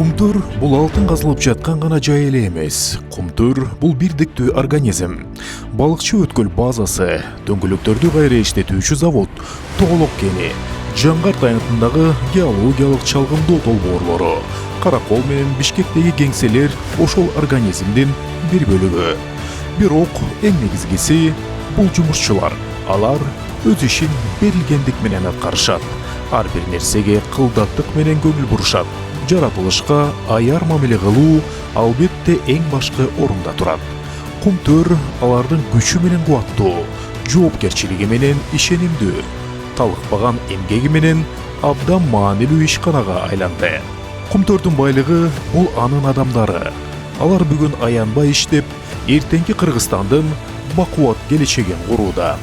Кумтөр бул алтын казылып жаткан гана жай эле эмес. Кумтөр бул бирдиктүү организм. Балыкчы өткөл базасы, дөңгөлөктөрдү кайра иштетүүчү завод, тоголок кени, Жаңгарт айнтындагы геологиялык чалгындоо долбоорлору, Каракол менен Бишкектеги кеңселер ошол организмдин бир бөлүгү. Бирок эң негизгиси бул жумушчулар. Алар өз ишин берилгендик менен аткарышат. Ар бир нерсеге кылдаттык менен көңүл бурушат. Жаратылышка аяр мамиле кылуу албетте эң башкы орунда турат. Кумтөр алардын күчү менен кубаттуу, жоопкерчилиги менен ишенимдүү, талыкпаган эмгеги менен абдан маанилүү ишканага айланды. Кумтөрдүн байлыгы бул анын адамдары. Алар бүгүн аянбай иштеп, эртеңки Кыргызстандын бакубат келечегин курууда.